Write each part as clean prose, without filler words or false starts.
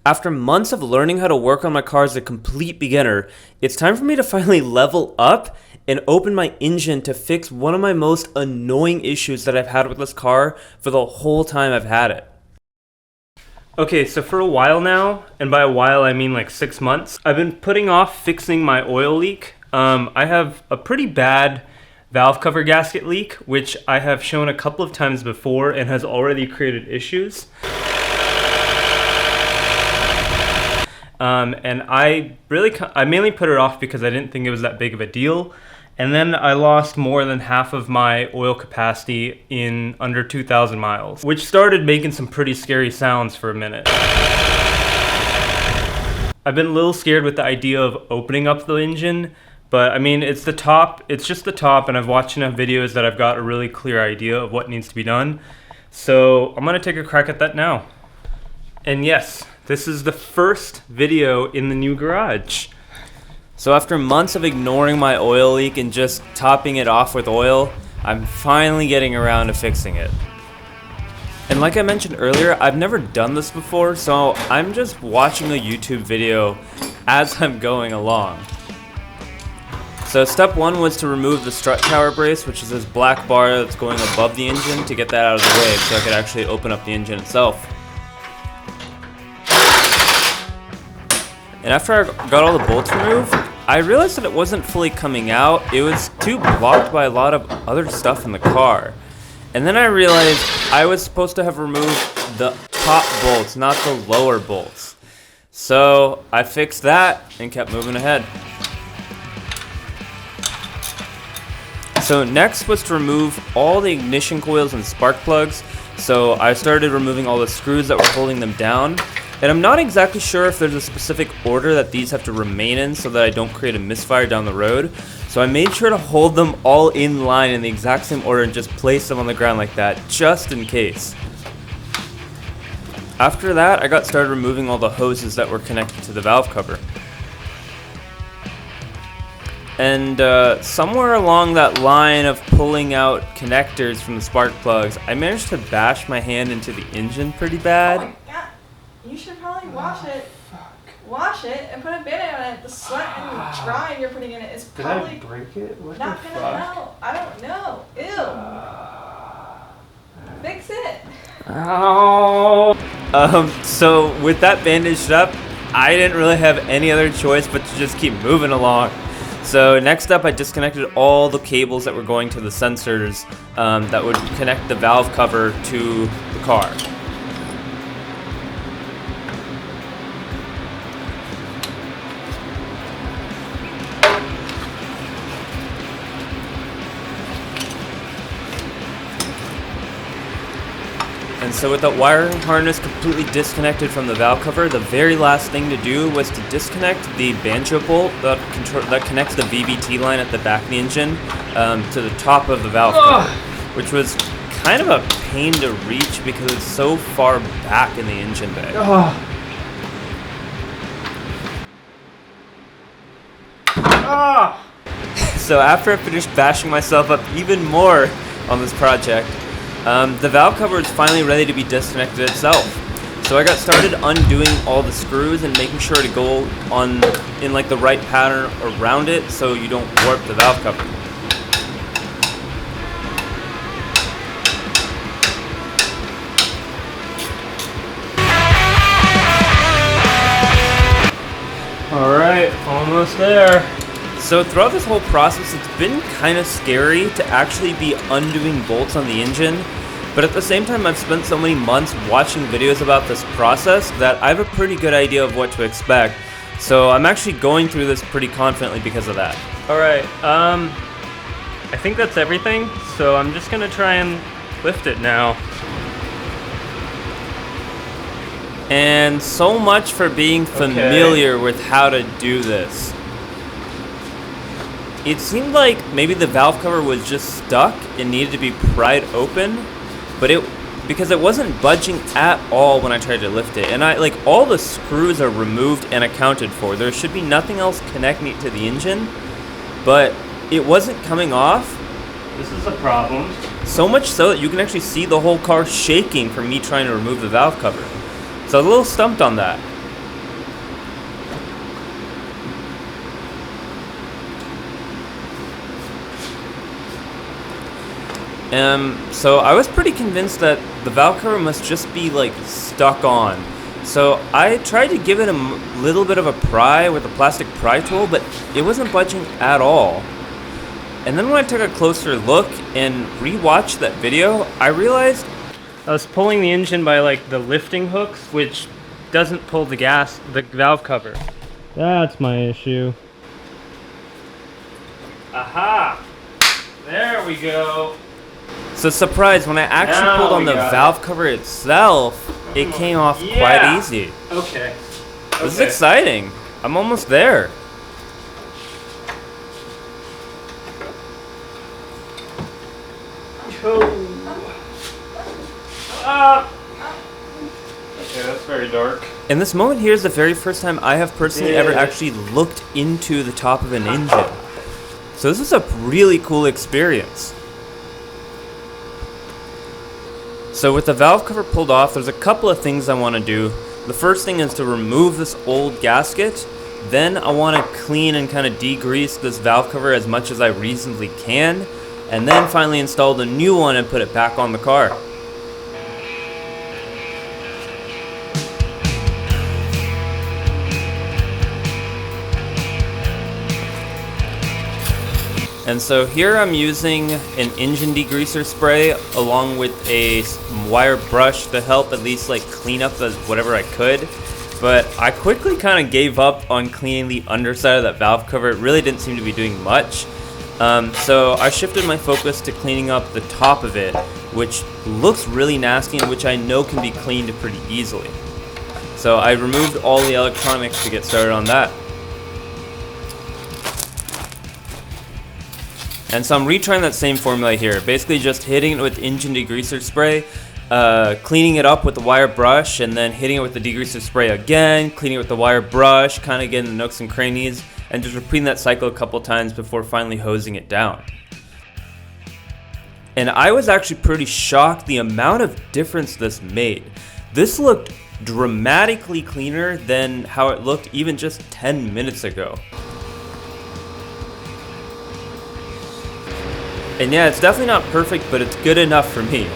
After months of learning how to work on my car as a complete beginner, it's time for me to finally level up and open my engine to fix one of my most annoying issues that I've had with this car for the whole time I've had it. Okay, so for a while now, and by a while I mean like 6 months, I've been putting off fixing my oil leak. I have a pretty bad valve cover gasket leak, which I have shown a couple of times before and has already created issues. And I mainly put it off because I didn't think it was that big of a deal. And then I lost more than half of my oil capacity in under 2,000 miles, which started making some pretty scary sounds for a minute. I've been a little scared with the idea of opening up the engine, but I mean, it's just the top, and I've watched enough videos that I've got a really clear idea of what needs to be done. So I'm gonna take a crack at that now. And yes, this is the first video in the new garage. So after months of ignoring my oil leak and just topping it off with oil, I'm finally getting around to fixing it. And like I mentioned earlier, I've never done this before, so I'm just watching a YouTube video as I'm going along. So step one was to remove the strut tower brace, which is this black bar that's going above the engine, to get that out of the way so I could actually open up the engine itself. And after I got all the bolts removed, I realized that it wasn't fully coming out. It was too blocked by a lot of other stuff in the car. And then I realized I was supposed to have removed the top bolts, not the lower bolts. So I fixed that and kept moving ahead. So next was to remove all the ignition coils and spark plugs. So I started removing all the screws that were holding them down. And I'm not exactly sure if there's a specific order that these have to remain in so that I don't create a misfire down the road. So I made sure to hold them all in line in the exact same order and just place them on the ground like that, just in case. After that, I got started removing all the hoses that were connected to the valve cover. And somewhere along that line of pulling out connectors from the spark plugs, I managed to bash my hand into the engine pretty bad. You should probably wash it. Wash it and put a Band-Aid on it. The sweat and dry you're putting in it is probably Did I break it? What not gonna help. I don't know. Ew. Fix it. Ow. So with that bandaged up, I didn't really have any other choice but to just keep moving along. So next up, I disconnected all the cables that were going to the sensors that would connect the valve cover to the car. And so with that wiring harness completely disconnected from the valve cover, the very last thing to do was to disconnect the banjo bolt that connects the VVT line at the back of the engine to the top of the valve cover, which was kind of a pain to reach because it's so far back in the engine bay. So after I finished bashing myself up even more on this project, the valve cover is finally ready to be disconnected itself. So I got started undoing all the screws and making sure to go in like the right pattern around it so you don't warp the valve cover. Alright, almost there. So throughout this whole process, it's been kind of scary to actually be undoing bolts on the engine, but at the same time, I've spent so many months watching videos about this process that I have a pretty good idea of what to expect. So I'm actually going through this pretty confidently because of that. Alright, I think that's everything, so I'm just gonna try and lift it now. And so much for being familiar with how to do this. It seemed like maybe the valve cover was just stuck and needed to be pried open, but because it wasn't budging at all when I tried to lift it. And all the screws are removed and accounted for. There should be nothing else connecting it to the engine, but it wasn't coming off. This is a problem. So much so that you can actually see the whole car shaking from me trying to remove the valve cover. So I was a little stumped on that. So I was pretty convinced that the valve cover must just be like stuck on. So I tried to give it a little bit of a pry with a plastic pry tool, but it wasn't budging at all. And then when I took a closer look and rewatched that video, I realized I was pulling the engine by like the lifting hooks, which doesn't pull the valve cover. That's my issue. Aha! There we go. So surprised, when I actually Now pulled on we the got valve cover itself, it came off quite easy. Okay. This is exciting. I'm almost there. Okay, that's very dark. And this moment here is the very first time I have personally ever actually looked into the top of an engine. So this is a really cool experience. So with the valve cover pulled off, there's a couple of things I want to do. The first thing is to remove this old gasket. Then I want to clean and kind of degrease this valve cover as much as I reasonably can. And then finally install the new one and put it back on the car. And so here I'm using an engine degreaser spray along with a wire brush to help at least like clean up whatever I could. But I quickly kind of gave up on cleaning the underside of that valve cover. It really didn't seem to be doing much. So I shifted my focus to cleaning up the top of it, which looks really nasty and which I know can be cleaned pretty easily. So I removed all the electronics to get started on that. And so I'm retrying that same formula here, basically just hitting it with engine degreaser spray, cleaning it up with the wire brush, and then hitting it with the degreaser spray again, cleaning it with the wire brush, kind of getting the nooks and crannies, and just repeating that cycle a couple times before finally hosing it down. And I was actually pretty shocked the amount of difference this made. This looked dramatically cleaner than how it looked even just 10 minutes ago. And yeah, it's definitely not perfect, but it's good enough for me.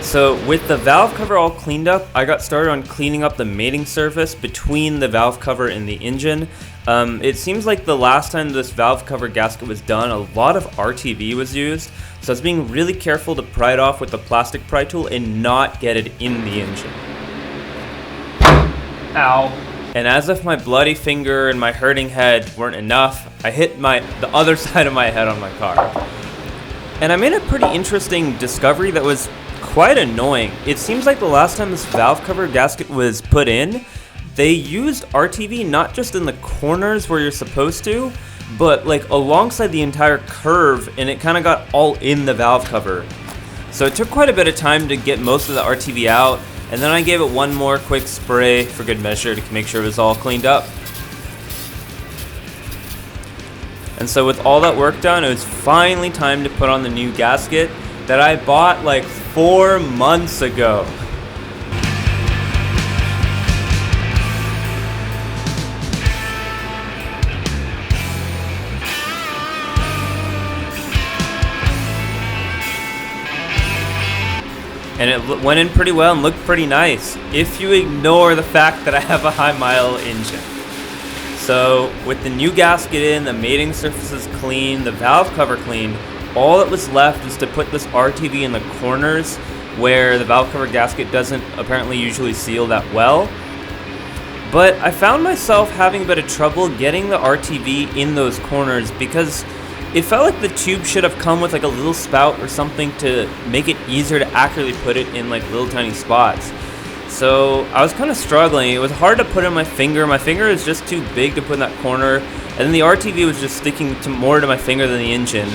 So with the valve cover all cleaned up, I got started on cleaning up the mating surface between the valve cover and the engine. It seems like the last time this valve cover gasket was done, a lot of RTV was used. So I was being really careful to pry it off with the plastic pry tool and not get it in the engine. Ow. And as if my bloody finger and my hurting head weren't enough, I hit the other side of my head on my car. And I made a pretty interesting discovery that was quite annoying. It seems like the last time this valve cover gasket was put in, they used RTV not just in the corners where you're supposed to, but like alongside the entire curve, and it kind of got all in the valve cover. So it took quite a bit of time to get most of the RTV out, and then I gave it one more quick spray for good measure to make sure it was all cleaned up. And so with all that work done, it was finally time to put on the new gasket that I bought like 4 months ago. And it went in pretty well and looked pretty nice, if you ignore the fact that I have a high mile engine. So with the new gasket in, the mating surfaces clean, the valve cover clean, all that was left was to put this RTV in the corners where the valve cover gasket doesn't apparently usually seal that well. But I found myself having a bit of trouble getting the RTV in those corners because it felt like the tube should have come with like a little spout or something to make it easier to accurately put it in like little tiny spots. So I was kind of struggling. It was hard to put in my finger. My finger is just too big to put in that corner. And then the RTV was just sticking more to my finger than the engine.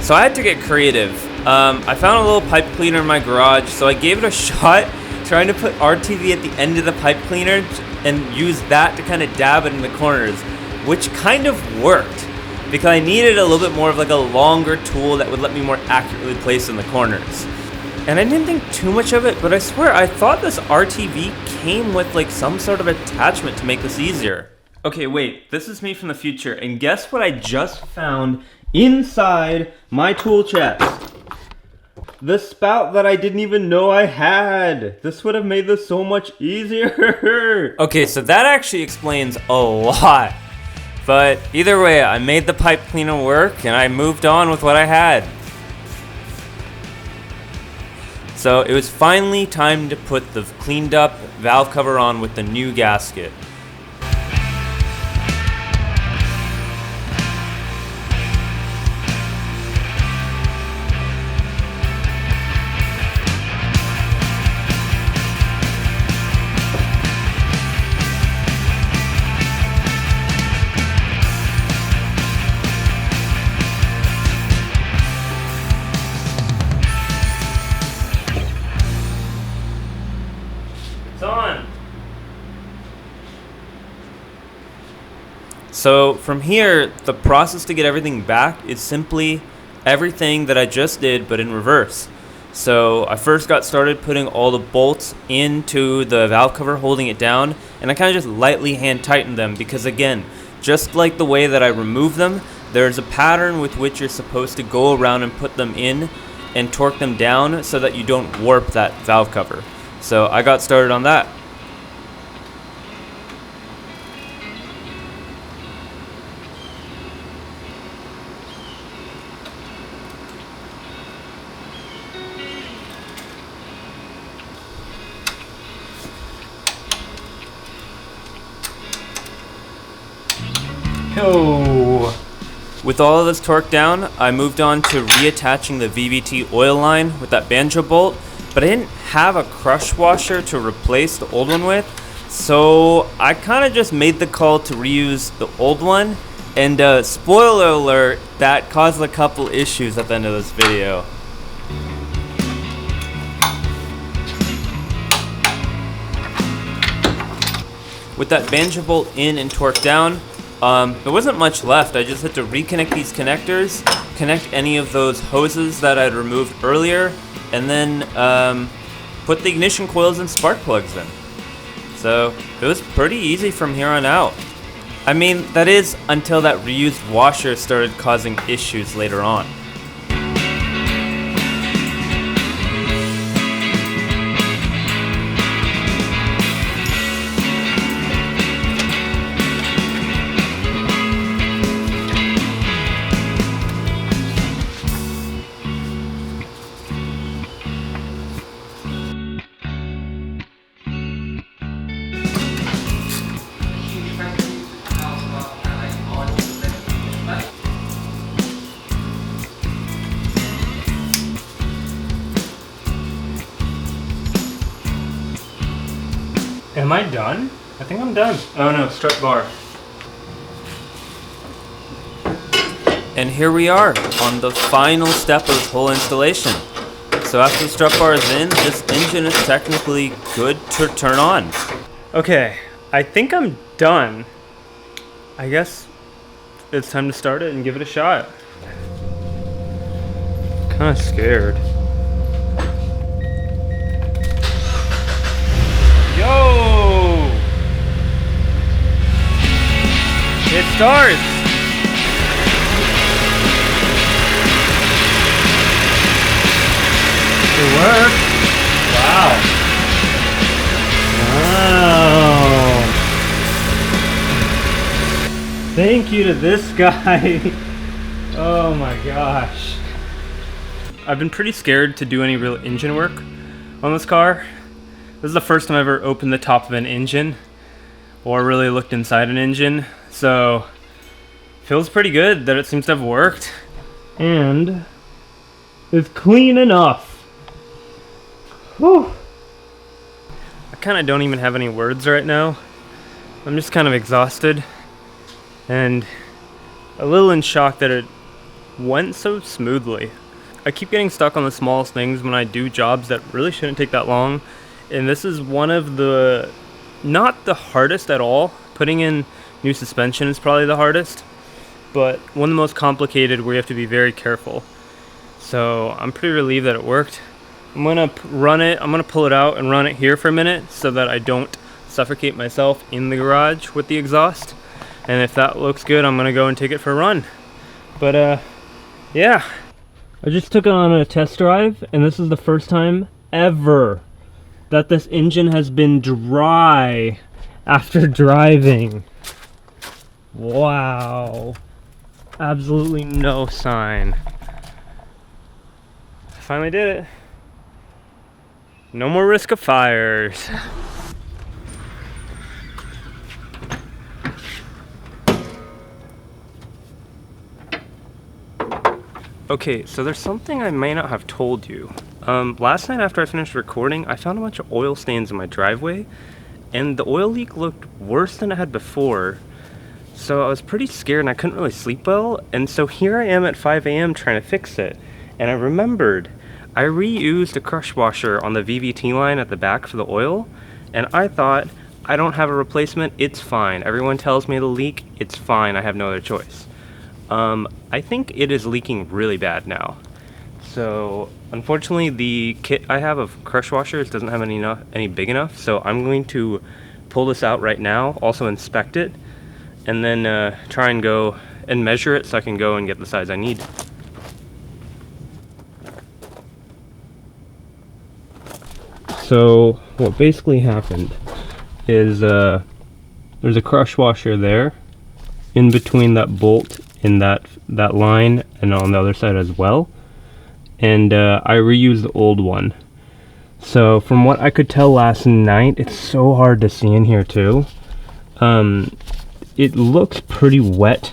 So I had to get creative. I found a little pipe cleaner in my garage, so I gave it a shot trying to put RTV at the end of the pipe cleaner and use that to kind of dab it in the corners, which kind of worked because I needed a little bit more of like a longer tool that would let me more accurately place in the corners. And I didn't think too much of it, but I swear I thought this RTV came with like some sort of attachment to make this easier. Okay, wait, this is me from the future, and guess what I just found inside my tool chest? The spout that I didn't even know I had. This would have made this so much easier. Okay, so that actually explains a lot. But either way, I made the pipe cleaner work and I moved on with what I had. So it was finally time to put the cleaned up valve cover on with the new gasket. On. So from here, the process to get everything back is simply everything that I just did, but in reverse. So I first got started putting all the bolts into the valve cover, holding it down, and I kind of just lightly hand tightened them because, again, just like the way that I remove them, there's a pattern with which you're supposed to go around and put them in and torque them down so that you don't warp that valve cover. So I got started on that. Yo. With all of this torqued down, I moved on to reattaching the VVT oil line with that banjo bolt, but I didn't have a crush washer to replace the old one with, so I kind of just made the call to reuse the old one, and spoiler alert, that caused a couple issues at the end of this video. With that banjo bolt in and torqued down, there wasn't much left. I just had to reconnect these connectors, connect any of those hoses that I'd removed earlier, and then put the ignition coils and spark plugs in. So it was pretty easy from here on out. I mean, that is until that reused washer started causing issues later on. Am I done? I think I'm done. Oh no, strut bar. And here we are on the final step of this whole installation. So after the strut bar is in, this engine is technically good to turn on. Okay, I think I'm done. I guess it's time to start it and give it a shot. Kinda scared. Yo! It starts! It worked! Wow! Wow! Thank you to this guy! Oh my gosh. I've been pretty scared to do any real engine work on this car. This is the first time I've ever opened the top of an engine or really looked inside an engine, so feels pretty good that it seems to have worked and it's clean enough. Whew. I kind of don't even have any words right now. I'm just kind of exhausted and a little in shock that it went so smoothly. I keep getting stuck on the smallest things when I do jobs that really shouldn't take that long. And this is one of the, not the hardest at all. Putting in new suspension is probably the hardest, but one of the most complicated where you have to be very careful. So I'm pretty relieved that it worked. I'm gonna run it, I'm gonna pull it out and run it here for a minute so that I don't suffocate myself in the garage with the exhaust. And if that looks good, I'm gonna go and take it for a run. But yeah. I just took it on a test drive, and this is the first time ever that this engine has been dry after driving. Wow. Absolutely no sign. Finally did it. No more risk of fires. Okay, so there's something I may not have told you. Last night after I finished recording, I found a bunch of oil stains in my driveway, and the oil leak looked worse than it had before. So I was pretty scared and I couldn't really sleep well, and so here I am at 5 a.m. trying to fix it. And I remembered, I reused a crush washer on the VVT line at the back for the oil, and I thought, I don't have a replacement, it's fine. Everyone tells me it'll leak, it's fine, I have no other choice. I think it is leaking really bad now. So unfortunately the kit I have of crush washers doesn't have any big enough, so I'm going to pull this out right now, also inspect it, and then try and go and measure it so I can go and get the size I need. So what basically happened is there's a crush washer there in between that bolt in that line and on the other side as well, and I reused the old one. So from what I could tell last night, it's so hard to see in here too. It looks pretty wet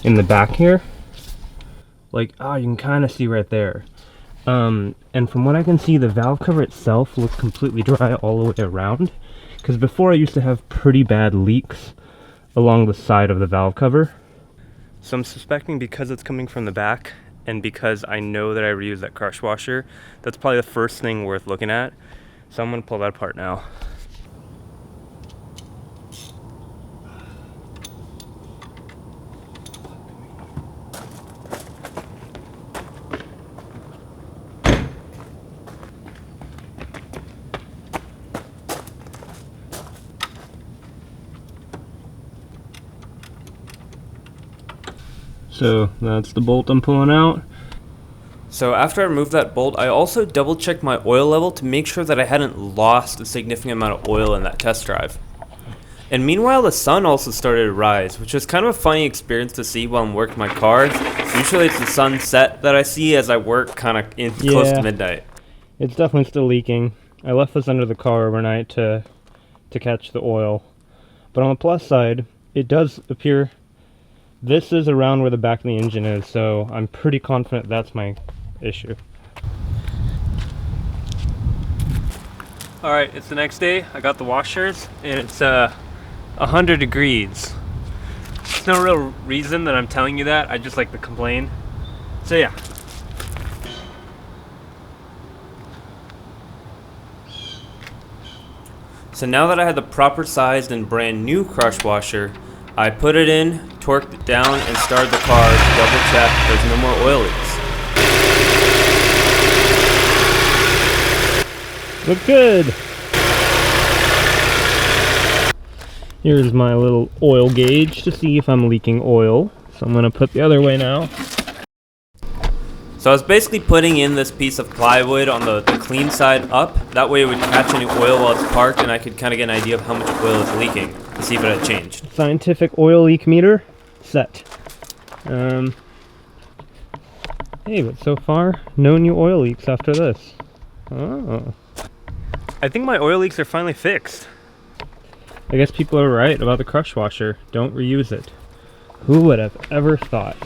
in the back here. Like, you can kind of see right there. And from what I can see, the valve cover itself looks completely dry all the way around. Because before I used to have pretty bad leaks along the side of the valve cover. So I'm suspecting because it's coming from the back, and because I know that I reused that crush washer, that's probably the first thing worth looking at. So I'm going to pull that apart now. So that's the bolt I'm pulling out. So after I removed that bolt, I also double checked my oil level to make sure that I hadn't lost a significant amount of oil in that test drive. And meanwhile, the sun also started to rise, which was kind of a funny experience to see while I'm working my car. Usually it's the sunset that I see as I work kind of close to midnight. It's definitely still leaking. I left this under the car overnight to catch the oil. But on the plus side, it does appear this is around where the back of the engine is, so I'm pretty confident that's my issue. Alright, it's the next day. I got the washers, and it's 100 degrees. There's no real reason that I'm telling you that, I just like to complain. So yeah. So now that I had the proper sized and brand new crush washer, I put it in, torqued it down, and started the car to double check there's no more oil leaks. Look good! Here's my little oil gauge to see if I'm leaking oil. So I'm going to put the other way now. So I was basically putting in this piece of plywood on the clean side up. That way it would catch any oil while it's parked, and I could kind of get an idea of how much oil is leaking to see if it had changed. Scientific oil leak meter set. Hey, but so far, no new oil leaks after this. Oh. I think my oil leaks are finally fixed. I guess people are right about the crush washer. Don't reuse it. Who would have ever thought?